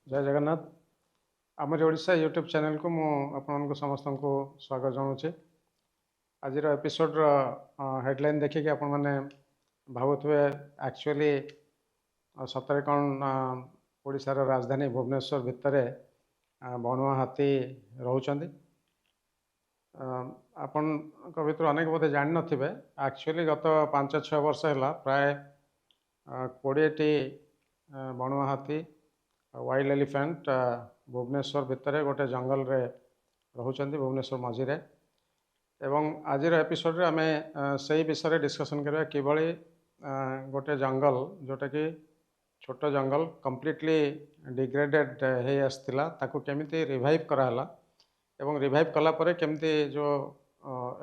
जय जगन्नाथ आमर Odisha YouTube channel को मु आपन समस्त को स्वागत जनाऊे आज एपिसोड हेडलाइन देखिए आपण मैंने भावुवे एक्चुअली सतरे कौन ओडिशार राजधानी भुवनेश्वर भितर बणुआ हाथी रोचंदी आपण भर अनेक बोधे जान नथिबे एक्चुअली गत 5-6 वर्ष है प्राय 20टी बणुआ हाथी वाइल्ड एलिफेंट भुवनेश्वर भितर गोटे जंगल रे रोचंदी भुवनेश्वर मझीरे एवं आज एपिसोड आम से विषय डिस्कसन करवा किभली गोटे जंगल जोटा कि छोट जंगल कंप्लीटली डिग्रेडेड हो आसला ताकू केमिति रिवाइव कराला एवं रिवाइव कला परे केमिति जो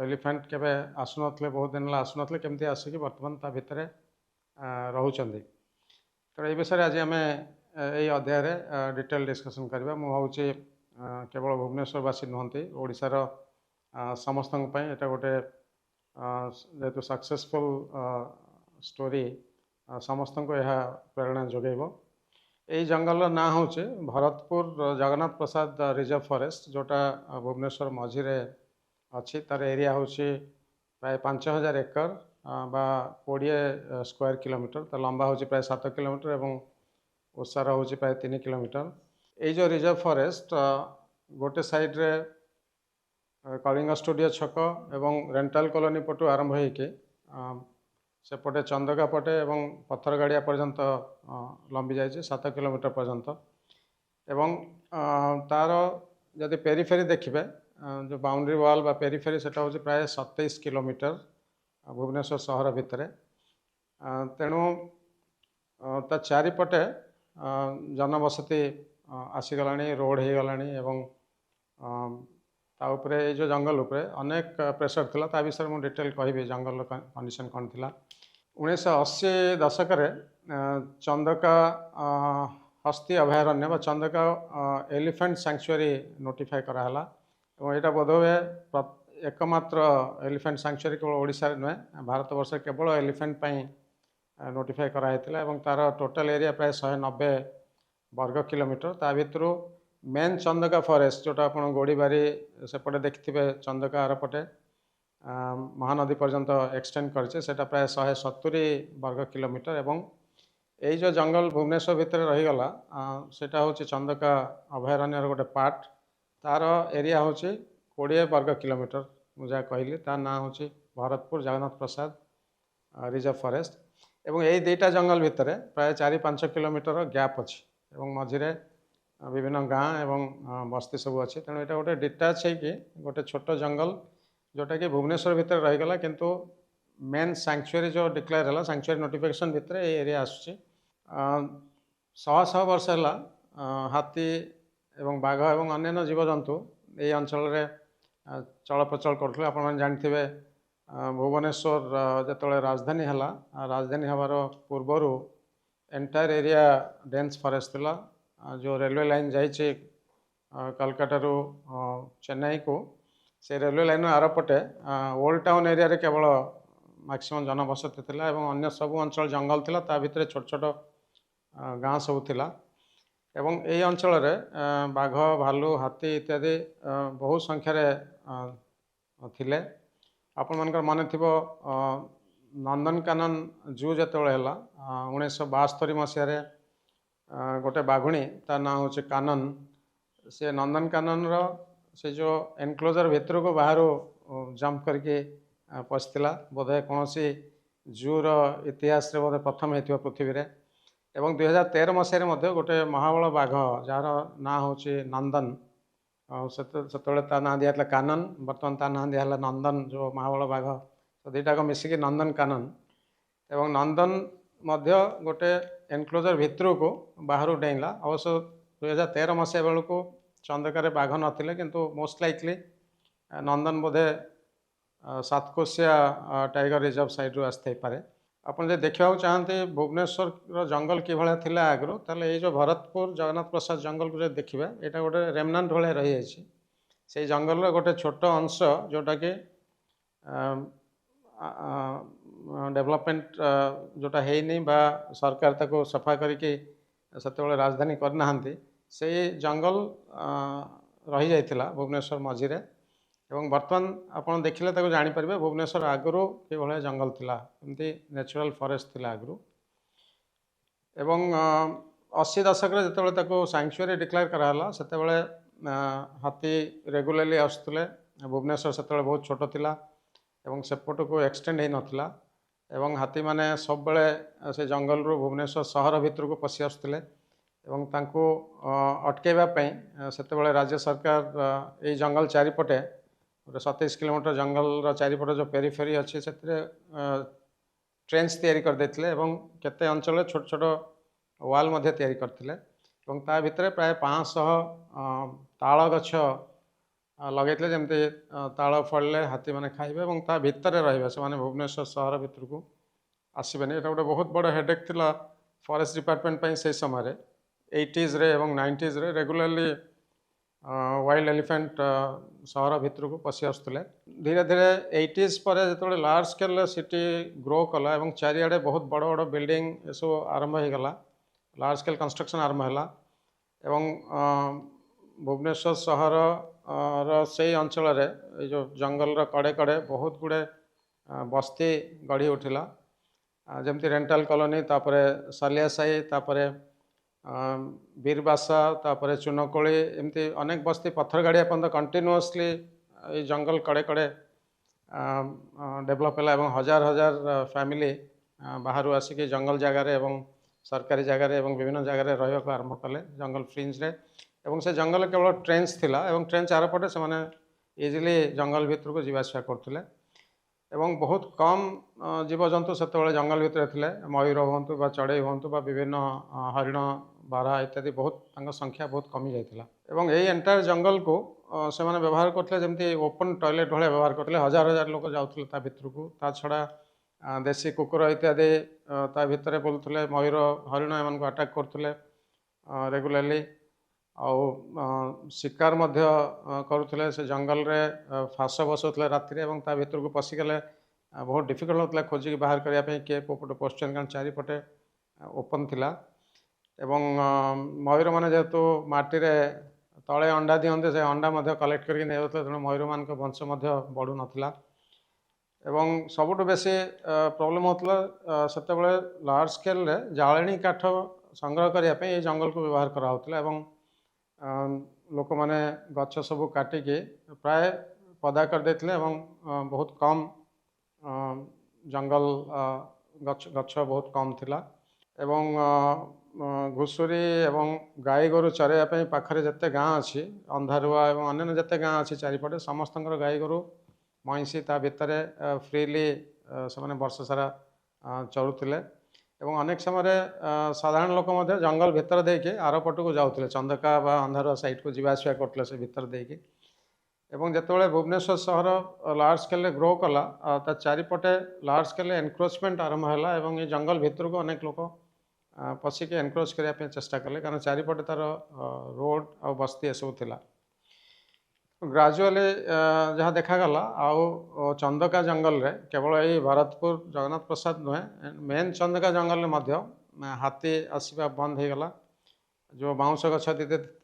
एलिफेंट केबे आसुनथले बहुत दिन आसुनथले केमिति आसिक वर्तमान ता भितर रोचंदी तो ये विषय आज आम यही अध्याय डिटेल डिस्कसन करवा मुझे केवल भुवनेश्वरवासी नुहति ओडिशार समस्त एटा गोटे जेहेतु सक्सेसफुल स्टोरी समस्त को यह प्रेरणा जोगेब यही जंगल ना हूँ भरतपुर जगन्नाथ प्रसाद रिजर्व फॉरेस्ट जोटा भुवनेश्वर मझीरे अच्छी तार एरिया हूँ प्राय 5000 एकर बा 20 स्क्वायर किलोमीटर तो लंबा हूँ प्राय 7 किलोमीटर एवं ओसार हूँ प्राय 3 किलोमीटर ये जो रिजर्व फॉरेस्ट गोटे साइड रे कलिंग स्टूडियो छक एवं रेंटाल कॉलोनी पटू आरंभ होके सेपटे चंदका पटे एवं पत्थर गाड़िया पर्यंत लंबी जाए 7 किलोमीटर पर्यंत एवं तार जदि पेरीफेरी देखिए जो बाउंड्री वाल बा पेरीफेरी सेटा हूँ प्राय 27 किलोमीटर भुवनेश्वर सहर भितर तेणु ता चारिपटे जनबसती आसीगला रोड हो गला एवं ताऊपरे जो जंगल उपरे अनेक प्रेसर थिला ता विषय मु डिटेल कहबी जंगल कंडीशन कौन थिला 1980 दशक चंदका हस्ती अभयारण्य बा चंदका एलिफेंट सैंक्चुरी नोटिफाई कराला और यहाँ बोधवे एकमात्र एलिफेंट सैंक्चुरी केवल ओडिशा नुहे भारत वर्ष केवल एलिफेंट नोटिफाई कराइला एवं तार टोटल एरिया प्राय 190 वर्ग किलोमीटर ता भितर मेन चंदका फॉरेस्ट जोटा आप गोड़ीबारी सेपटे देखिथे चंदका आरपटे महानदी पर्यंत एक्सटेंड करे प्राय 170 वर्ग किलोमीटर एवं यही जो जंगल भुवनेश्वर भितर रहीगला सेटा हूँ चंदका अभयारण्य गोटे पार्ट तार एरिया हूँ 20 वर्ग किलोमीटर मुझे कहली तार ना हूँ भरतपुर जगन्नाथ प्रसाद रिजर्व फॉरेस्ट एवं यही दुईटा जंगल भितर प्राय 4-5 किलोमीटर गैप अच्छी एवं मझीरे विभिन्न गाँ एवं बस्ती सब अच्छी तेणु यहाँ गोटे डिटाच हो गोटे छोट जंगल जोटा कि भुवनेश्वर भितर रहीगला किंतु मेन सैंक्चुरी जो डिक्लेयर है सैंक्चुरी नोटिफिकेशन भितर ये एरिया आसूँ 100 वर्ष है हाथी एवं बाघ एवं अन्य जीवजंतु ये अंचल चल प्रचल करते आप जानते भुवनेश्वर जो राजधानी है राजधानी हबार पूर्वर एंटायर एरिया डेन्स फॉरेस्ट थिला जो रेलवे लाइन जाइए कलकाता चेन्नई को से रेलवे लाइन आरपटे ओल्ड टाउन एरिया रे केवल मैक्सिमम जनबसती थिला एवं अन्य सब अंचल जंगल थिला ता भितर छोट छोट गाँ सब थिला एवं यही अंचल बाघ भालू हाथी इत्यादि बहु संख्यार थिले आपण मानकर मन थी नंदनकानन जू जो है 1972 मसीह गोटे बाघुणी ता ना हूँ कानन से नंदनकानन से जो एनक्लोजर भितर को बाहर जंप करके पशिला बोधे कौन सी जूर इतिहास रे बोधे प्रथम होता पृथ्वी रे एवं 2013 मसीह गोटे महाबल बाघ जार ना हूँ नंदन से ना दिया कानन बर्तमान ता ना दिया नंदन जो महाबल बाघ तो दुईटाक मिसिकी नंदन कानन एवं नंदन मध्य गोटे एनक्लोजर भितर को बाहर डेला अवश्य 2013 मसीहा बेलू चंदकार बाघ नथिले किंतु मोस्ट लाइकली नंदन बोधे सातकोशिया टाइगर रिजर्व साइड रू आसथाई पारे आपन जे देखा चाहते भुवनेश्वर जंगल कि भाया थिला आगु ताले ये जो भरतपुर जगन्नाथ प्रसाद जंगल को देखिए यहाँ गोटे रेमनांट भाया रही जाइए से जंगल गोटे छोट अंश जोटा कि डेवलपमेंट जोटा है नहीं बा सरकार ताको सफा करके राजधानी करना ସେଇ ଜଙ୍ଗଲ ରହିଯାଇଥିଲା ଭୁବନେଶ୍ୱର ମଝିରେ। ଏବଂ ବର୍ତ୍ତମାନ ଆପଣ ଦେଖିଲେ ତାକୁ ଜାଣିପାରିବେ ଭୁବନେଶ୍ୱର ଆଗରୁ କିଭଳିଆ ଜଙ୍ଗଲ ଥିଲା, ଏମିତି ନ୍ୟାଚୁରାଲ ଫରେଷ୍ଟ ଥିଲା ଆଗରୁ। ଏବଂ 80 ଦଶକରେ ଯେତେବେଳେ ତାକୁ ସାଙ୍କ୍ଚୁଆରୀ ଡିକ୍ଲେୟାର କରାହେଲା ସେତେବେଳେ ହାତୀ ରେଗୁଲାରଲି ଆସୁଥିଲେ। ଭୁବନେଶ୍ୱର ସେତେବେଳେ ବହୁତ ଛୋଟ ଥିଲା ଏବଂ ସେପଟକୁ ଏକ୍ସଟେଣ୍ଡ ହେଇନଥିଲା ଏବଂ ହାତୀମାନେ ସବୁବେଳେ ସେ ଜଙ୍ଗଲରୁ ଭୁବନେଶ୍ୱର ସହର ଭିତରକୁ ପଶି ଆସୁଥିଲେ ଏବଂ ତାଙ୍କୁ ଅଟକାଇବା ପାଇଁ ସେତେବେଳେ ରାଜ୍ୟ ସରକାର ଏଇ ଜଙ୍ଗଲ ଚାରିପଟେ ଗୋଟେ 27 କିଲୋମିଟର ଜଙ୍ଗଲର ଚାରିପଟେ ଯେଉଁ ପେରିଫେରି ଅଛି ସେଥିରେ ଟ୍ରେନ୍ସ ତିଆରି କରିଦେଇଥିଲେ ଏବଂ କେତେ ଅଞ୍ଚଳରେ ଛୋଟ ଛୋଟ ୱାଲ୍ ମଧ୍ୟ ତିଆରି କରିଥିଲେ ଏବଂ ତା ଭିତରେ ପ୍ରାୟ 500 ତାଳ ଗଛ ଲଗାଇଥିଲେ, ଯେମିତି ତାଳ ଫଳିଲେ ହାତୀମାନେ ଖାଇବେ ଏବଂ ତା ଭିତରେ ରହିବେ, ସେମାନେ ଭୁବନେଶ୍ୱର ସହର ଭିତରକୁ ଆସିବେନି। ଏଇଟା ଗୋଟେ ବହୁତ ବଡ଼ ହେଡେକ୍ ଥିଲା ଫରେଷ୍ଟ ଡିପାର୍ଟମେଣ୍ଟ ପାଇଁ ସେଇ ସମୟରେ। 80sରେ ଏବଂ 90sରେ ରେଗୁଲାରଲି ୱାଇଲ୍ଡ ଏଲିଫେଣ୍ଟ ସହର ଭିତରକୁ ପଶି ଆସୁଥିଲେ। ଧୀରେ ଧୀରେ 80s ପରେ ଯେତେବେଳେ ଲାର୍ଜ ସ୍କେଲ୍ରେ ସିଟି ଗ୍ରୋ କଲା ଏବଂ ଚାରିଆଡ଼େ ବହୁତ ବଡ଼ ବଡ଼ ବିଲ୍ଡିଂ ଏସବୁ ଆରମ୍ଭ ହୋଇଗଲା, ଲାର୍ଜ ସ୍କେଲ୍ କନଷ୍ଟ୍ରକ୍ସନ୍ ଆରମ୍ଭ ହେଲା ଏବଂ ଭୁବନେଶ୍ୱର ସହରର ସେଇ ଅଞ୍ଚଳରେ ଏଇ ଯେଉଁ ଜଙ୍ଗଲର କଡ଼େ କଡ଼େ ବହୁତ ଗୁଡ଼ିଏ ବସ୍ତି ଗଢ଼ି ଉଠିଲା, ଯେମିତି ରେଣ୍ଟାଲ କଲୋନୀ, ତାପରେ ସାଲିଆ ସାହି, ତାପରେ ବୀରବାସା, ତାପରେ ଚୁନକୋଳି, ଏମିତି ଅନେକ ବସ୍ତି ପଥର ଗାଡ଼ିଆ ପର୍ଯ୍ୟନ୍ତ କଣ୍ଟିନ୍ୟୁଅସଲି ଏଇ ଜଙ୍ଗଲ କଡ଼େ କଡ଼େ ଡେଭଲପ୍ ହେଲା ଏବଂ ହଜାର ହଜାର ଫ୍ୟାମିଲି ବାହାରୁ ଆସିକି ଜଙ୍ଗଲ ଜାଗାରେ ଏବଂ ସରକାରୀ ଜାଗାରେ ଏବଂ ବିଭିନ୍ନ ଜାଗାରେ ରହିବାକୁ ଆରମ୍ଭ କଲେ ଜଙ୍ଗଲ ଫ୍ରିଞ୍ଜରେ। ଏବଂ ସେ ଜଙ୍ଗଲ କେବଳ ଟ୍ରେନ୍ସ ଥିଲା ଏବଂ ଟ୍ରେନ୍ ଚାରିପଟେ ସେମାନେ ଇଜିଲି ଜଙ୍ଗଲ ଭିତରକୁ ଯିବା ଆସିବା କରୁଥିଲେ ଏବଂ ବହୁତ କମ୍ ଜୀବଜନ୍ତୁ ସେତେବେଳେ ଜଙ୍ଗଲ ଭିତରେ ଥିଲେ, ମୟୂର ହୁଅନ୍ତୁ ବା ଚଢ଼େଇ ହୁଅନ୍ତୁ ବା ବିଭିନ୍ନ ହରିଣ, ବାରହା ଇତ୍ୟାଦି ବହୁତ, ତାଙ୍କ ସଂଖ୍ୟା ବହୁତ କମି ଯାଇଥିଲା। ଏବଂ ଏଇ ଏଣ୍ଟାୟାର ଜଙ୍ଗଲକୁ ସେମାନେ ବ୍ୟବହାର କରୁଥିଲେ ଯେମିତି ଓପନ୍ ଟଏଲେଟ୍ ଭଳିଆ ବ୍ୟବହାର କରୁଥିଲେ, ହଜାର ହଜାର ଲୋକ ଯାଉଥିଲେ ତା ଭିତରକୁ। ତା ଛଡ଼ା ଦେଶୀ କୁକୁର ଇତ୍ୟାଦି ତା ଭିତରେ ବୁଲୁଥିଲେ, ମୟୂର, ହରିଣ ଏମାନଙ୍କୁ ଆଟାକ୍ କରୁଥିଲେ ରେଗୁଲାରଲି। ଆଉ ଶିକାର ମଧ୍ୟ କରୁଥିଲେ, ସେ ଜଙ୍ଗଲରେ ଫାଶ ବସାଉଥିଲେ ରାତିରେ ଏବଂ ତା ଭିତରକୁ ପଶିଗଲେ ବହୁତ ଡିଫିକଲ୍ଟ ହେଉଥିଲା ଖୋଜିକି ବାହାର କରିବା ପାଇଁ କିଏ କେଉଁ ପଟେ ପଶୁଛନ୍ତି, କାରଣ ଚାରିପଟେ ଓପନ୍ ଥିଲା। ଏବଂ ମୟୂରମାନେ ଯେହେତୁ ମାଟିରେ ତଳେ ଅଣ୍ଡା ଦିଅନ୍ତି, ସେ ଅଣ୍ଡା ମଧ୍ୟ କଲେକ୍ଟ କରିକି ନେଉଥିଲେ, ତେଣୁ ମୟୂରମାନଙ୍କ ବଂଶ ମଧ୍ୟ ବଢ଼ୁନଥିଲା। ଏବଂ ସବୁଠୁ ବେଶୀ ପ୍ରୋବ୍ଲେମ୍ ହେଉଥିଲା ସେତେବେଳେ ଲାର୍ଜ ସ୍କେଲ୍ରେ ଜାଳେଣୀ କାଠ ସଂଗ୍ରହ କରିବା ପାଇଁ ଏଇ ଜଙ୍ଗଲକୁ ବ୍ୟବହାର କରାହେଉଥିଲା ଏବଂ ଲୋକମାନେ ଗଛ ସବୁ କାଟିକି ପ୍ରାୟ ପଦା କରିଦେଇଥିଲେ ଏବଂ ବହୁତ କମ୍ ଜଙ୍ଗଲ ଗଛ ବହୁତ କମ୍ ଥିଲା। ଏବଂ ଘୁଷୁରୀ ଏବଂ ଗାଈ ଗୋରୁ ଚରାଇବା ପାଇଁ ପାଖରେ ଯେତେ ଗାଁ ଅଛି, ଅନ୍ଧାରୁଆ ଏବଂ ଅନ୍ୟାନ୍ୟ ଯେତେ ଗାଁ ଅଛି ଚାରିପଟେ, ସମସ୍ତଙ୍କର ଗାଈ ଗୋରୁ ମଇଁଷି ତା ଭିତରେ ଫ୍ରିଲି ସେମାନେ ବର୍ଷ ସାରା ଚରୁଥିଲେ ଏବଂ ଅନେକ ସମୟରେ ସାଧାରଣ ଲୋକ ମଧ୍ୟ ଜଙ୍ଗଲ ଭିତର ଦେଇକି ଆରପଟକୁ ଯାଉଥିଲେ, ଚନ୍ଦକା ବା ଅନ୍ଧାରୁଆ ସାଇଡ଼୍କୁ ଯିବା ଆସିବା କରୁଥିଲେ ସେ ଭିତର ଦେଇକି। ଏବଂ ଯେତେବେଳେ ଭୁବନେଶ୍ୱର ସହର ଲାର୍ଜ ସ୍କେଲ୍ରେ ଗ୍ରୋ କଲା, ତା ଚାରିପଟେ ଲାର୍ଜ ସ୍କେଲ୍ରେ ଏନକ୍ରୋଚମେଣ୍ଟ ଆରମ୍ଭ ହେଲା ଏବଂ ଏ ଜଙ୍ଗଲ ଭିତରକୁ ଅନେକ ଲୋକ ପଶିକି ଏନକ୍ରୋଚ୍ କରିବା ପାଇଁ ଚେଷ୍ଟା କଲେ, କାରଣ ଚାରିପଟେ ତା'ର ରୋଡ଼ ଆଉ ବସ୍ତି ଏସବୁ ଥିଲା। ଗ୍ରାଜୁଆଲି ଯାହା ଦେଖାଗଲା, ଆଉ ଚନ୍ଦକା ଜଙ୍ଗଲରେ କେବଳ ଏଇ ଭରତପୁର ଜଗନ୍ନାଥ ପ୍ରସାଦ ନୁହେଁ, ମେନ୍ ଚନ୍ଦକା ଜଙ୍ଗଲରେ ମଧ୍ୟ ହାତୀ ଆସିବା ବନ୍ଦ ହୋଇଗଲା। ଯେଉଁ ବାଉଁଶ ଗଛ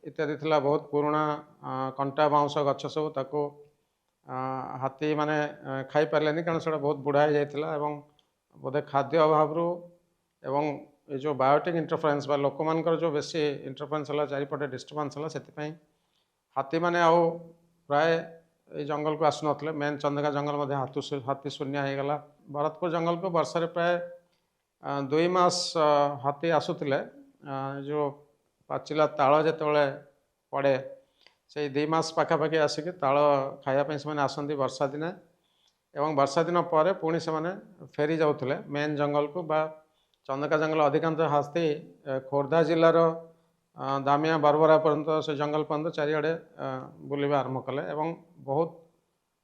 ଇତ୍ୟାଦି ଥିଲା, ବହୁତ ପୁରୁଣା କଣ୍ଟା ବାଉଁଶ ଗଛ ସବୁ, ତାକୁ ହାତୀମାନେ ଖାଇପାରିଲେନି କାରଣ ସେଟା ବହୁତ ବୁଢ଼ା ହେଇଯାଇଥିଲା ଏବଂ ବୋଧେ ଖାଦ୍ୟ ଅଭାବରୁ ଏବଂ ଏ ଯେଉଁ ବାୟୋଟିକ୍ ଇଣ୍ଟରଫରେନ୍ସ ବା ଲୋକମାନଙ୍କର ଯେଉଁ ବେଶୀ ଇଣ୍ଟରଫରେନ୍ସ ହେଲା, ଚାରିପଟେ ଡିଷ୍ଟର୍ବାନ୍ସ ହେଲା, ସେଥିପାଇଁ ହାତୀମାନେ ଆଉ ପ୍ରାୟ ଏଇ ଜଙ୍ଗଲକୁ ଆସୁନଥିଲେ। ମେନ୍ ଚନ୍ଦକା ଜଙ୍ଗଲ ମଧ୍ୟ ହାତୀ ଶୂନ୍ୟ ହେଇଗଲା। ଭରତପୁର ଜଙ୍ଗଲକୁ ବର୍ଷରେ ପ୍ରାୟ 2 ମାସ ହାତୀ ଆସୁଥିଲେ। ଯେଉଁ ପାଚିଲା ତାଳ ଯେତେବେଳେ ପଡ଼େ, ସେଇ 2 ମାସ ପାଖାପାଖି ଆସିକି ତାଳ ଖାଇବା ପାଇଁ ସେମାନେ ଆସନ୍ତି ବର୍ଷା ଦିନେ ଏବଂ ବର୍ଷା ଦିନ ପରେ ପୁଣି ସେମାନେ ଫେରି ଯାଉଥିଲେ ମେନ୍ ଜଙ୍ଗଲକୁ ବା ଚନ୍ଦକା ଜଙ୍ଗଲ। ଅଧିକାଂଶ ହାତୀ ଖୋର୍ଦ୍ଧା ଜିଲ୍ଲାର ଦାମିଆ ବାରବରା ପର୍ଯ୍ୟନ୍ତ, ସେ ଜଙ୍ଗଲ ପର୍ଯ୍ୟନ୍ତ ଚାରିଆଡ଼େ ବୁଲିବା ଆରମ୍ଭ କଲେ ଏବଂ ବହୁତ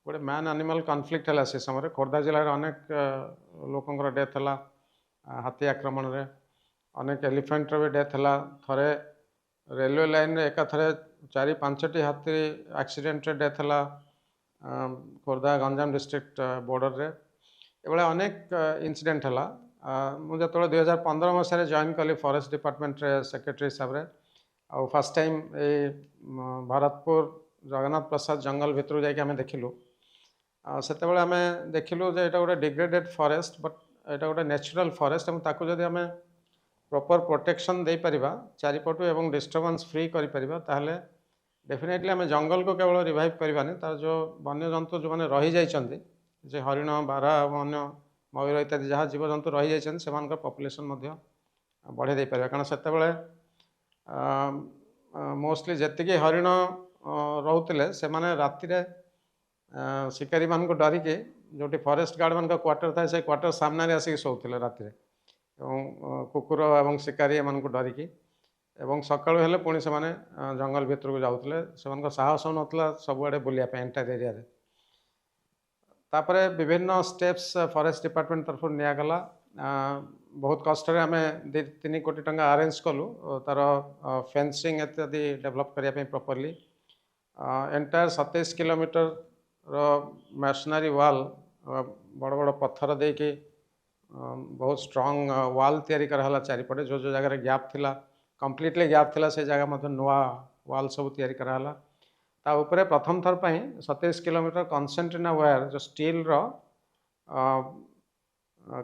ଗୋଟେ ମ୍ୟାନ୍ ଆନିମାଲ୍ କନଫ୍ଲିକ୍ଟ ହେଲା ସେ ସମୟରେ। ଖୋର୍ଦ୍ଧା ଜିଲ୍ଲାରେ ଅନେକ ଲୋକଙ୍କର ଡେଥ୍ ହେଲା ହାତୀ ଆକ୍ରମଣରେ, ଅନେକ ଏଲିଫେଣ୍ଟର ବି ଡେଥ୍ ହେଲା। ଥରେ ରେଲୱେ ଲାଇନ୍ରେ ଏକାଥରେ 4-5ଟି ହାତୀ ଆକ୍ସିଡେଣ୍ଟରେ ଡେଥ୍ ହେଲା ଖୋର୍ଦ୍ଧା ଗଞ୍ଜାମ ଡିଷ୍ଟ୍ରିକ୍ଟ ବର୍ଡ଼ରରେ। ଏଭଳିଆ ଅନେକ ଇନସିଡେଣ୍ଟ ହେଲା। ମୁଁ ଯେତେବେଳେ 2015 ମସିହାରେ ଜଏନ୍ କଲି ଫରେଷ୍ଟ ଡିପାର୍ଟମେଣ୍ଟରେ ସେକ୍ରେଟାରୀ ହିସାବରେ, ଆଉ ଫାର୍ଷ୍ଟ ଟାଇମ୍ ଏଇ ଭରତପୁର ଜଗନ୍ନାଥ ପ୍ରସାଦ ଜଙ୍ଗଲ ଭିତରୁ ଯାଇକି ଆମେ ଦେଖିଲୁ। ସେତେବେଳେ ଆମେ ଦେଖିଲୁ ଯେ ଏଇଟା ଗୋଟେ ଡିଗ୍ରେଡେଡ୍ ଫରେଷ୍ଟ, ବଟ୍ ଏଇଟା ଗୋଟେ ନ୍ୟାଚୁରାଲ୍ ଫରେଷ୍ଟ ଏବଂ ତାକୁ ଯଦି ଆମେ ପ୍ରପର୍ ପ୍ରୋଟେକ୍ସନ୍ ଦେଇପାରିବା ଚାରିପଟୁ ଏବଂ ଡିଷ୍ଟର୍ବାନ୍ସ ଫ୍ରି କରିପାରିବା, ତାହେଲେ डेफिनेटली आम जंगल को केवल रिवाइव करवानी, तार जो वन्यजंतु जो मैंने रही जाइछन्ति, जे हरिण बारा अन्य मयूर इत्यादि जहाँ जीवजंतु रही जाइछन्ति से पॉपुलेशन बढ़े दे पारे। कारण से मोस्टली जी हरिण रोते से राति शिकारी मान को डरिकी जो फॉरेस्ट गार्ड मान क्वार्टर था से क्वार्टर सामने आसिक शोते राति कुकुर और शिकारी एम डरिकी एवं सकाळु हेले पुणी से माने जंगल भितर को जाउतले, सेमानक साहस नथला सबुआडे बुलिया पे एंटायर एरिया रे। तापरे विभिन्न स्टेप्स फॉरेस्ट डिपार्टमेंट तरफ नियागला। बहुत कष्ट आम 2-3 कोटी टंका अरेंज कलु तार फेंसिंग इत्यादि डेवलप करने प्रॉपर्ली। एंटायर 27 किलोमीटर रो मैशनरी वाल बड़ बड़ पत्थर देके बहुत स्ट्रांग वाल तैयारी कराला चारिपटे। जो जो जगह गैप थिला कम्प्लीटली गैप थिला से जगह मतलब नुआ वाल सब तैयारी कराला। ता उपरे प्रथम थर पई 27 किलोमीटर कंसेंट्रिना वायर जो स्टील रो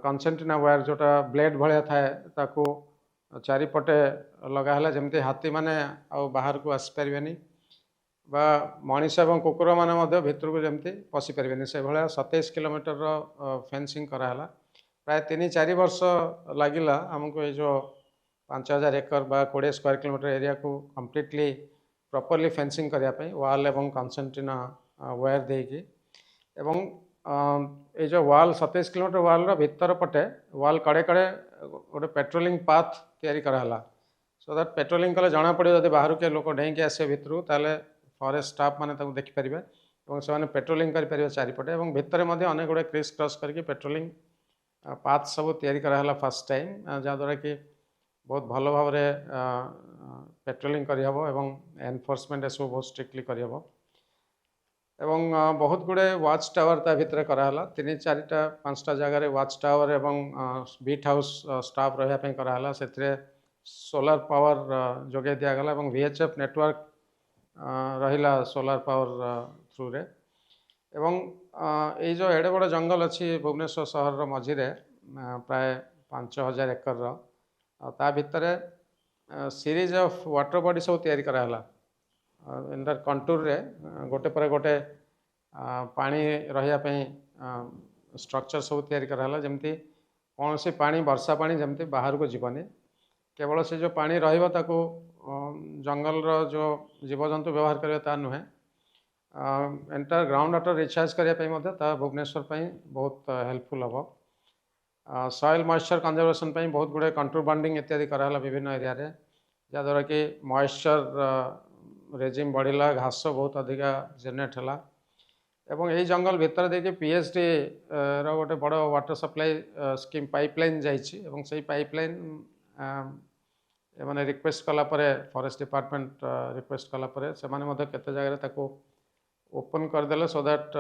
कंसेंट्रिना वायर जोटा ब्लेड भलिया थाए ताको चारिपटे लगाला, जमती हाथी माने आ बाहर को आसी परिबेनी बा मनीष एवं कुकुर माने मध्य भितर को जमती पसी परिबेनी, से भलिया 27 किलोमीटर रो फेंसिंग कराला। प्राय 3-4 वर्ष लागिला हमको ये जो 5000 एकड़ बा 20 स्क्वायर किलोमीटर एरिया को कम्प्लीटली प्रॉपर्ली फेंसिंग करने वाल एवं कंसेंट्रिना वायर देकी एवं ये जो वाल 27 किलोमीटर वाल भीतर पटे वाल कड़े कड़े गोटे पेट्रोलिंग पाथ तैयारी कराला। सो दैट पेट्रोलिंग कले जना पड़े जब बाहर के लोक डेईकी आसे भितर ताले फॉरेस्ट स्टाफ माने ताको देखिपारे और से पेट्रोलिंग करें चारिपटे और भितर अनेक गुड़े क्रिस क्रॉस करके पेट्रोलिंग पाथ सब तैयारी कराला फर्स्ट टाइम, जहाँद्वारा कि बहुत भल भाव पेट्रोलिंग करहब एवं एनफोर्समेंट सब बहुत स्ट्रिक्टली करहब एवं बहुत गुड़े वाच टावर ता भितर कराला। 3-4-5टा जगह वाच टावर एवं बीट हाउस स्टाफ रही कराला। से सोलार पावर जोगे दिगला और VHF नेटवर्क रहिला सोलार पावर थ्रू रे। एवं ये जो एडे बड़ जंगल अच्छी भुवनेश्वर सहर मझीरे प्राय 5000 एकड़ ता भितर सीरीज ऑफ वाटर बॉडी सब तैयारी कराला। इंटर कंटूर रे गोटे पर गोटे पानी रही स्ट्रक्चर सब तैयारी कराला, जमती कौन सी पानी वर्षा पानी जमती बाहर को जीवनी, केवल से जो पानी रहिबा ताको जंगल रो जो जीवजंतु व्यवहार करियो ता नुहे, एंटायर ग्राउंड वाटर रिचार्ज करने भुवनेश्वर बहुत हेल्पफुल हम। सॉइल मॉइस्चर कंजर्वेशन बहुत गुड़े कंट्रोल बॉन्डिंग इत्यादि कराला विभिन्न एरिया रे, जहाँद्वारा कि मॉइस्चर रेजिम बढ़ला, घास बहुत अधिका जेनेट है एवं यही जंगल भितर देखिए PHD रो गोटे बड़ वाटर सप्लाई स्कीम पाइपलाइन जाइए से पाइपलाइन मैंने रिक्वेस्ट कलापर फॉरेस्ट डिपार्टमेंट रिक्वेस्ट कलापर से केते जगह ताको ओपन करदेले सो दैट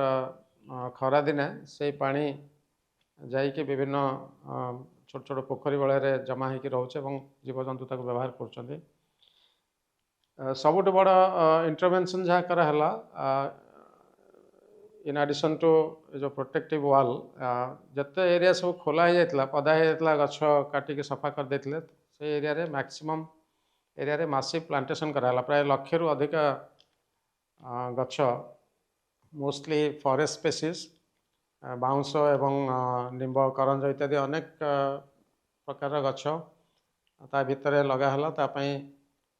खरा दिने से पानी जाइए विभिन्न छोट छोट पोखरी बड़े जमा होकर रोचे और जीवजंतु ताको व्यवहार कर। सबुठ बड़ इंटरवेंशन जहाँ कराला इन एडिशन टू जो प्रोटेक्टिव वाल जिते एरिया सब खोला हो जाता पदा हो जाता गछ काटिक सफा कर देते से एरिया रे मैक्सिमम एरिया रे मासिव प्लांटेशन कराला। प्राय 1,00,000 रु अधिक गछ मोस्टली फॉरेस्ट स्पेसीज बाउंस एवं निम्ब करंज इत्यादि अनेक प्रकार गछ ता भितर लगाला। तापाई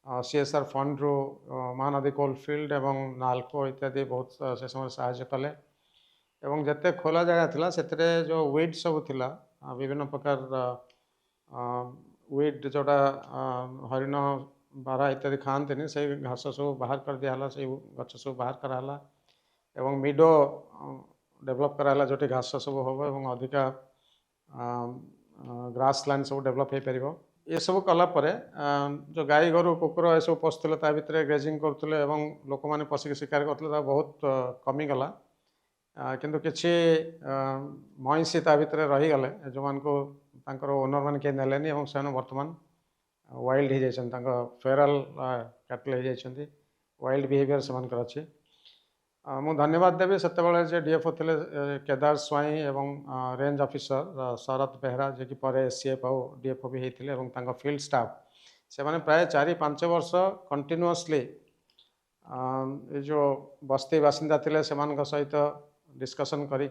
CSR फंड रु महानदी कोलफिल्ड एवं नालको इत्यादि बहुत से समय साहाय्य कले एवं जिते खोला जगह थिला सेतरे जो वीड सब थिला विभिन्न प्रकार वीड जोटा हरिण बारा इत्यादि खाते से घास सब बाहर कर दिया, से गछ सब बाहर कराला एवं मिडो डेवलप कराला जोटी घास सब हम एवं अधिका ग्रास लैंड सब डेवलप हो पार। ये सब कलापर जो गाई गोरु कुकुर ये सब पशुले ता भितर ग्रेजिंग करते लोक मैंने पशिक शिकार करते बहुत कमिगला, किंतु किसी मईसी ता भितर रहीगले जो मान को ओनर मैंने कहीं नेलेनी से बर्तमान वाइल्ड हो जाइए फेराल कैटल हो जाइए वाइल्ड बिहेवियर से अच्छी मु धन्यवाद देवी से डीएफओ थे केदार स्वाई एवं रेंज ऑफिसर शरद बेहरा जे कि पर एससीएफ आउ डीएफओ भी होते फील्ड स्टाफ से मैंने प्राय 4-5 वर्ष कंटिन्यूअसली ये जो बस्ती बासिंदा थे से सहित डिस्कसन करी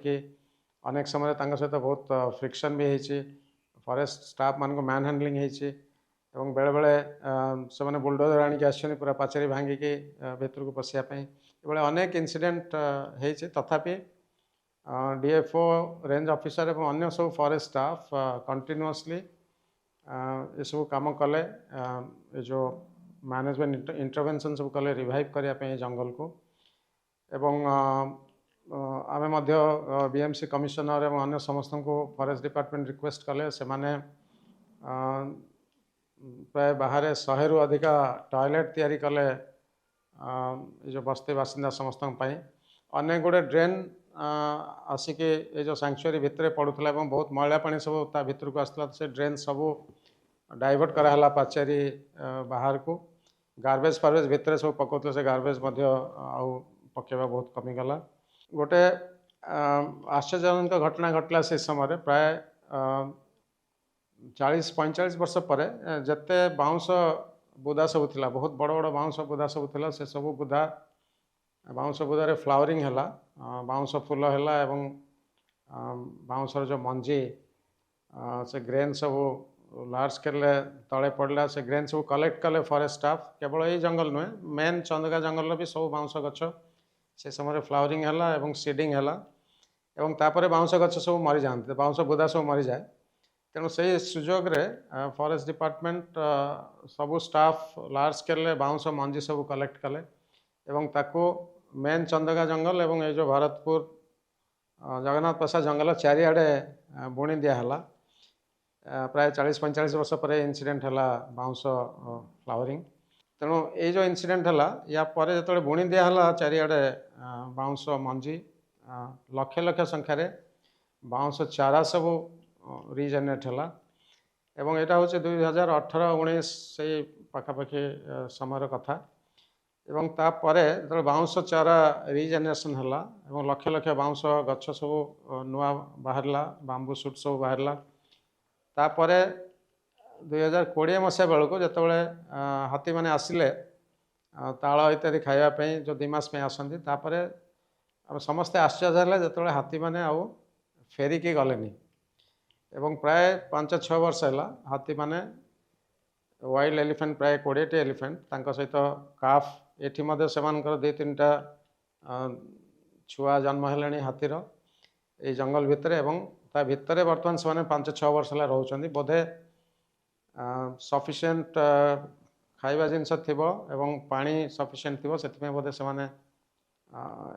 अनेक समय सहित बहुत फ्रिक्शन भी होती फॉरेस्ट स्टाफ मान मैन हैंडलिंग होती बेले बेले से मैंने बुलडोजर आणिक आसछन पूरा पाचेरी भांगिकी भितर को पशियापी ये अनेक इनसीडेंट होती तथापि डीएफओ रेंज ऑफिसर और अन्य सब फॉरेस्ट स्टाफ कंटिन्यूअसली ये सब काम कले ये जो मैनेजमेंट इंटरवेंशन सब कले रिवाइव करने जंगल को एवं आम बीएमसी कमिशनर और अन्य समस्त को फॉरेस्ट डिपार्टमेंट रिक्वेस्ट कले से माने प्राय बाहर 100 रु अधिका टॉयलेट तैयारी कले जो बस्ती बासिंदा समस्त अनेक गुड़े ड्रेन आसिक ये जो सैंक्चुरी भितर पड़ूला बहुत मैला पानी सब ता भितर को आसला से ड्रेन सब डाइवर्ट कराला पाचेरी बाहर को गार्बेज फार्बेज भितर सब पकाउते से गार्बेज आउ पकेवा बहुत कमीगला गोटे आश्चर्यजनक घटना घटला से समय प्राय 40-45 वर्ष पर जिते बाउंस बुदा सब थिला बहुत बड़ बड़ बाउंस बुदा सब थिला से सब बुदा बाउंस बुदारे फ्लावरिंग है बाउंस फूल है एवं बाउंसर जो मंजी से ग्रेन सब लार्ज स्केल तले पड़ला से ग्रेन सब कलेक्ट कले फॉरेस्ट स्टाफ केवल यही जंगल नुहे मेन चंदगा जंगल भी सब बाउंस गछ से समय फ्लावरिंग है सीडिंग है तापर बाउंस गछ सब मरी जाते बाउंस बुदा सब मरी जाए तेणु से सुजोग रे फॉरेस्ट डिपार्टमेंट सबू स्टाफ लार्ज स्केल बाउंस मंजी सब कलेक्ट कले एवं ताको मेन चंदगा जंगल एवं ये जो भरतपुर जगन्नाथ प्रसाद जंगल चारिआडे बुणी दिहला प्राय 40-45 वर्ष पर इनसीडेंट है बाउंस फ्लावरिंग तेणु ये जो इनसीडेंट है या पर जो बुणी दिहला चारिआडे बाउंस मंजी लक्ष लक्ष संख्यार बाउंस चारा सब रिजेनेट है एवं यहाँ हूँ 2018-19 से पाखापाखि समय कथा एवं तापर जो बाउंस चारा रिजेनेरेशन है लक्ष लक्ष बाउंस गछ सब नुआ बाहर बांबू सुट सब बाहर तापर 2020 मसीहा बेलू जो हाथी मैंने आसिले ताल इत्यादि खावाई जो 2 मास आसती तापर समस्ते आश्चर्य है जो हाथी मैंने आउ फेरिकी गलेनी एवं प्राय 5-6 वर्ष है हाथी माने वाइल्ड एलिफेंट प्राय 20टी एलिफेंट सहित काफ ये 2-3टा छुआ जन्म है हाथीर ये जंगल भितर एवं ता भितर बर्तमान से 5-6 वर्ष है रोचे बोधे सफिशिएंट खाइबा जिनस थी एवं पानी सफिशिएंट थी से बोधे से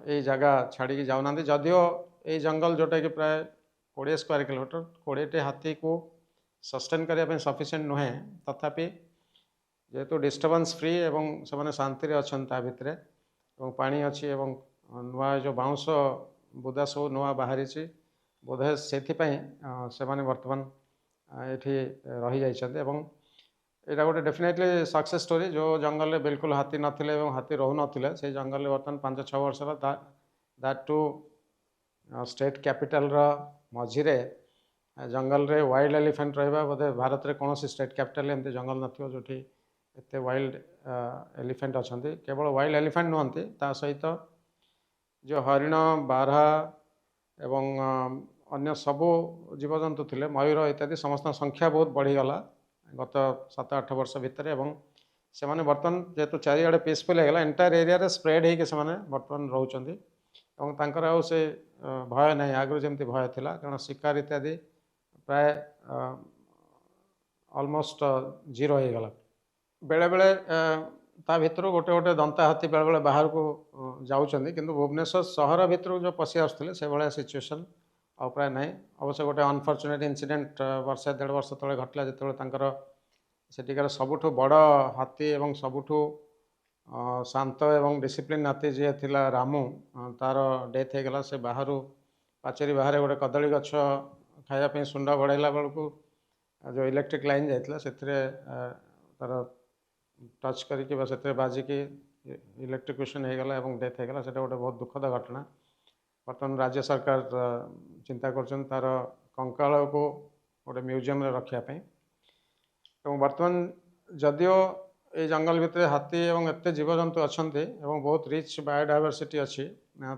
ये जगह छाड़ी जाऊना जदियो ये जंगल जोटा कि प्राय 20 स्क्वायर किलोमीटर 20टी हाथी को सस्टेन करने सफिशिएंट नुहे तथापि जेहेतु डिस्टर्बेंस फ्री एवं से शांति अच्छा भितर पानी अच्छी एवं नुआ जो बाउंस बुदा सब नुआ बाहरी बोधे से बर्तमान ये रही जाइए यहाँ गोटे डेफिनेटली सक्सेस स्टोरी जो जंगल में बिल्कुल हाथी नथिले हाथी रहू नथिले से जंगल में बर्तमान 5-6 वर्ष दैट टू स्टेट कैपिटल मझिरे जंगल रे वाइल्ड एलिफेंट रहा बोधे भारत में कौन स्टेट कैपिटल एमती जंगल नथियो जोठी एते वाइल्ड एलिफेंट अच्छा केवल वाइल्ड एलिफेंट नुहंती ता सहित जो हरिण बारहा एवं अन्य सबू जीवजंतु थिले मयूर इत्यादि समस्त संख्या बहुत बढ़ीगला गत 7-8 वर्ष भितर एवं से माने बर्तमान जेहेतु चारिआडे पीसफुल होगा एंटायर एरिया रे स्प्रेड होकर से बर्तमान रोचंती एवं तांकर आउ से भय नहीं आगु जमी भय थिला कारण शिकार इत्यादि प्राय ऑलमोस्ट जीरो हो गला बेले बेले ता भितर गोटे गोटे दंता हाथी बेले बेले बाहर को जाऊँच किंतु भुवनेश्वर सहर भितर जो पशि आसुले से भाया सिचुएसन आ प्राय ना अवश्य गोटे अनफर्चुनेट इनसीडेंट वर्षे 1.5 वर्ष तले घटला जो सेठिकार सबुठु बड़ हाथी एवं सबुठु शांत एवं डिसिप्लिन हाथी जी थिला रामू तार डेथ हो गला से बाहर पाचेरी बाहर गोटे कदली गछ खायापी सुंड बढ़ाला बेलू जो इलेक्ट्रिक लाइन जाता से तार टच करके से बाजिकी इलेक्ट्रिक्यूशन हो गला और डेथ होगा, से गोटे बहुत दुखद घटना। बर्तमान राज्य सरकार चिंता कर तार कंकाल को गोटे म्यूजियम रखापी। बर्तमान जदियो ये जंगल भितर हाथी और एत जीवजंतु अच्छा बहुत रिच बायोडायवर्सिटी अच्छी,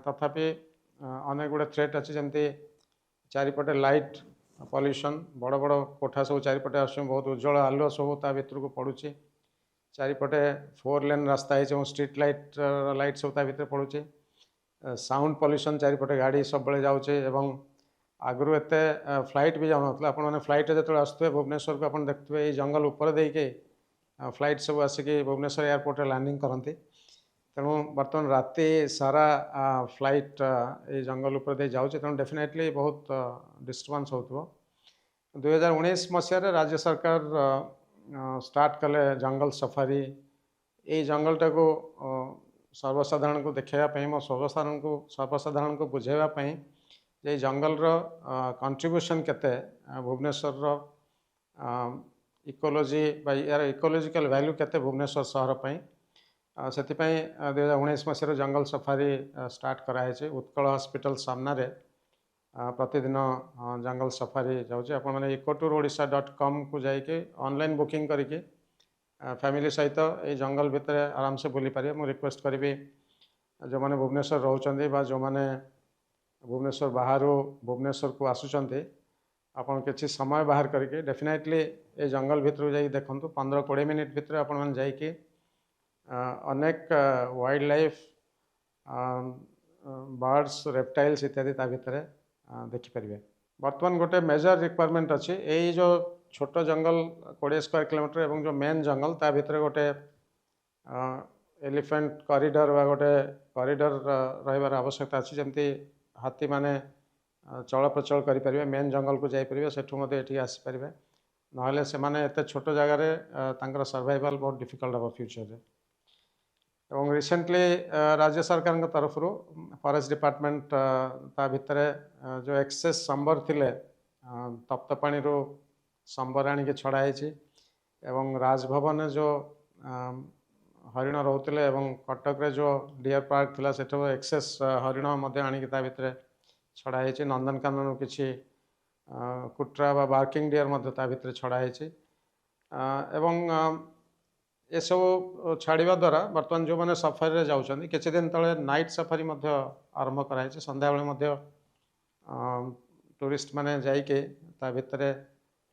तथापि अनेक गुड़े थ्रेट अच्छी जमती चारिपटे लाइट पॉल्यूशन, बड़ बड़ कोठा सब चारिपटे आस बहुत उज्जवल आलुआ सब ता भर को पड़ुची। चारिपटे 4 लेन रास्ता है, स्ट्रीट लाइट सब ता भर पड़ुची। साउंड पॉल्यूशन चारिपटे गाड़ी सब बड़े जाऊे। आगु एत फ्लाइट भी जाऊन आपने फ्लाइट जो आसुए भुवनेश्वर को आप देखते ये जंगल उपर देके फ्लाइट सब आसिक भुवनेश्वर एयरपोर्ट लैंडिंग करती। तेणु बर्तमान राति सारा फ्लाइट ये जंगल उपर दे जाऊे, तेणु डेफिनेटली बहुत डिस्टर्बांस हो। 2019 मसीह राज्य सरकार स्टार्ट कले जंगल सफारी। ये जंगलटा को सर्वसाधारण को देखापी, मो सर्वसाधारण को बुझाइवाई जे जंगल कंट्रीब्यूशन केते भुवनेश्वर इकोलोजी यार इकोलोजिकल वैल्यू केते भुवनेश्वर शहर पर से 2019 मसीह जंगल सफारी स्टार्ट कराई। उत्कल हॉस्पिटल सामने प्रतिदिन जंगल सफारी जाऊँचे। आप ecotourOdisha.com को जाइए ऑनलाइन बुकिंग करके फैमिली सहित ये जंगल भितर आराम से बुली पारे। मुझे रिक्वेस्ट करी जो मैंने भुवनेश्वर रोचंदी बा जो मैंने भुवनेश्वर बाहर भुवनेश्वर को आसुचंती, आपन किसी समय बाहर करके डेफिनेटली ये जंगल भितर जाइए देखु। 15-20 मिनिट भितर आपण मैंने जाइए अनेक वाइल्ड लाइफ बर्ड्स रेप्टाइल्स इत्यादि ता भितर देखिपारे। बर्तमान गोटे मेजर रिक्वायरमेंट अच्छी यही जो छोट जंगल 20 स्क्वायर किलोमीटर और जो मेन जंगल ता भितर गोटे एलिफेंट कॉरिडोर वा गोटे कॉरिडोर रहिबार आवश्यकता अच्छी, जमती हाथी माने चल प्रचल करें मेन जंगल को जापर से आसीपारे। ना से एत छोट जगार सर्वाइवल बहुत डिफिकल्ट हम फ्यूचर। और रिसेंटली राज्य सरकार तरफ फॉरेस्ट डिपार्टमेंट ता भितर जो एक्सेस संबर थिले तप्तपाणी संबर आणिक छड़ाई एवं राजभवन जो हरिण रोते एवं कटक रे जो डियर पार्क थिला से एक्सेस हरिण आणिक ता भितर छड़ाई। नंदनकानन किसी कुट्रा बा बार्किंग डियर ता भितर छड़ाई। एवं ये सब छाड़ा द्वारा बर्तमान जो मैंने सफारी जाऊँ किसी दिन तले नाइट सफारी आरंभ कराई। संध्या बेले टूरिस्ट माने जाइके ता भितर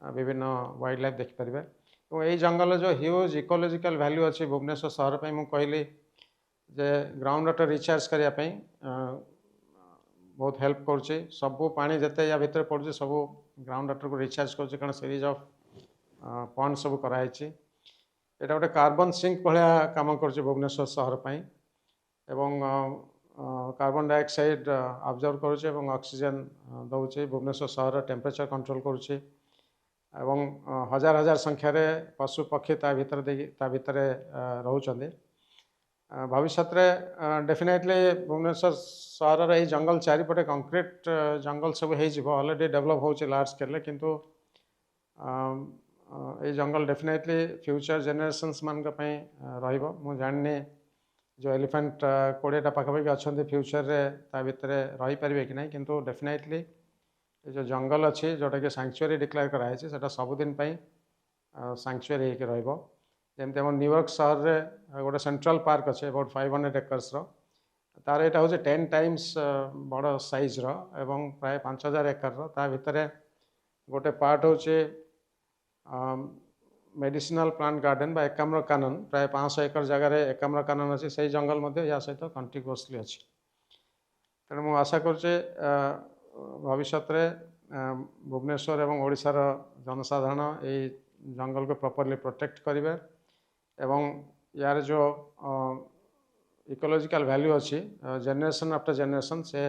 विभिन्न वाइल्ड लाइफ देखिपारे। और यही जंगल जो ह्यूज इकोलोजिकल वैल्यू अच्छी भुवनेश्वर शहर पर मुझे कहली जे ग्राउंड वाटर रिचार्ज करने बहुत हेल्प करुच्ची। सबू पानी जिते या भितर पड़े सब ग्राउंड वाटर को रिचार्ज करुच्ची, कारण सीरीज ऑफ पॉइंट सब कराई। यहाँ गोटे कार्बन सिंक भाया कम कर भुवनेश्वर शहर पर एवं कार्बन डाइऑक्साइड ऑब्जर्व करुच्चे और ऑक्सीजन दौचे। भुवनेश्वर शहर टेम्परेचर कंट्रोल करुच्चे एवं हजार हजार संख्यार पशु पक्षी ता भितर रोचंदी। भविष्य में डेफिनेटली भुवनेश्वर शहर यही जंगल चारिपटे कंक्रीट जंगल सब ऑलरेडी डेवलप हो लार्ज स्केल, किंतु ये जंगल डेफिनेटली फ्यूचर जेनेरेशन्स मान रही जानी जो एलिफेंट 20टा पाखापाखि अच्छा फ्यूचर रे ता भितर रही पारे कि नहीं, किंतु डेफिनेटली जो जंगल अच्छी जोटा कि सैंक्चुअरी डिक्लेयर कराई से सबुदिन सैंक्चुअरी हो जमती आम न्यूयॉर्क शहर रे गोटे सेंट्रल पार्क अच्छे अबाउट 500 एकर्स तार यहाँ हूँ 10 टाइम्स बड़ साइज एवं प्राय 5000 एकर ता भितर गोटे पार्ट हूँ मेडिसिनल प्लांट गार्डन बा एकाम्र कानन प्राय 500 एकर जगार एकाम्र कानन अच्छी से जंगल या सहित कंटिन्यूअसली अच्छी। तेणु मुझे आशा करुचे भविष्य में भुवनेश्वर और ओडिशार जनसाधारण ये जंगल को प्रॉपर्ली प्रोटेक्ट करेंगे एवं यार जो इकोलॉजिकल वैल्यू अच्छी जेनरेशन आफ्टर जेनरेशन से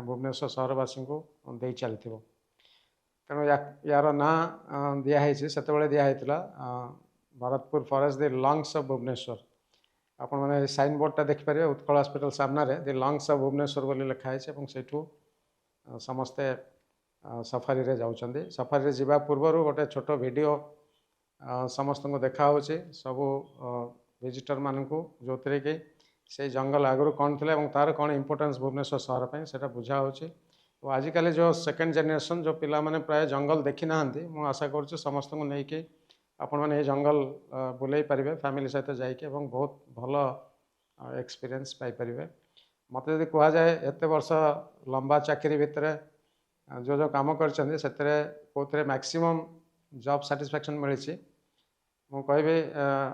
भुवनेश्वर शहरवासी को दे चली। तेणु यार ना दिखाई से दिखाई Bharatpur forest the lungs of Bhubaneswar. आपण मैंने साइन बोर्डटा देखिपारे उत्कल हॉस्पिटल सामने द लंग्स ऑफ भुवनेश्वर बोली लिखाई से समस्ते सफारी रे जाउछंदी। सफारी रे जिबा पूर्व गोटे छोट वीडियो समस्त को देखा हो सब विजिटर मानक जो थे कि से जंगल आगु कौन थे तार कौन इम्पोर्टेंस भुवनेश्वर सहर पर से बुझा हो आजिकल जो सेकेंड जेनेरेशन जो पिला माने प्राय जंगल देखी ना मु आशा कर समस्त को लेकिन आपण मैंने जंगल बुले पारे फैमिली सहित जाइए बहुत भल एक्सपीरियंस पाइपर मत जब कह जाए एत वर्ष लंबा चाकरी भितर जो जो कम कर मैक्सिमम जॉब सैटिस्फैक्शन मिली मु कहबी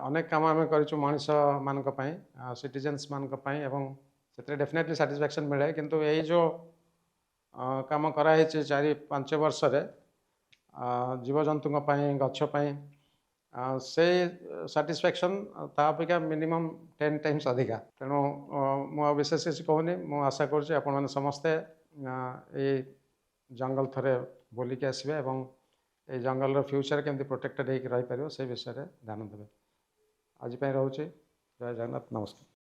अनेक काम आम कर मनीष मानक सिटीजन्स मानक से डेफिनेटली सैटिस्फैक्शन मिले किंतु यही जो काम कराई 4-5 वर्ष जीवजंतु गछपाई से सैटिस्फैक्शन तापिका मिनिमम 10 टाइम्स अधिका तेणु मु विशेष किसी कहूनी मु आशा करुँचे आपण मैंने समस्ते ये जंगल थरे बोलिकी आसबे एवं ये जंगल फ्यूचर केमती प्रोटेक्टेड होकर रही पार से विषय ध्यान देवे आज रोचे जय जगन्नाथ नमस्कार।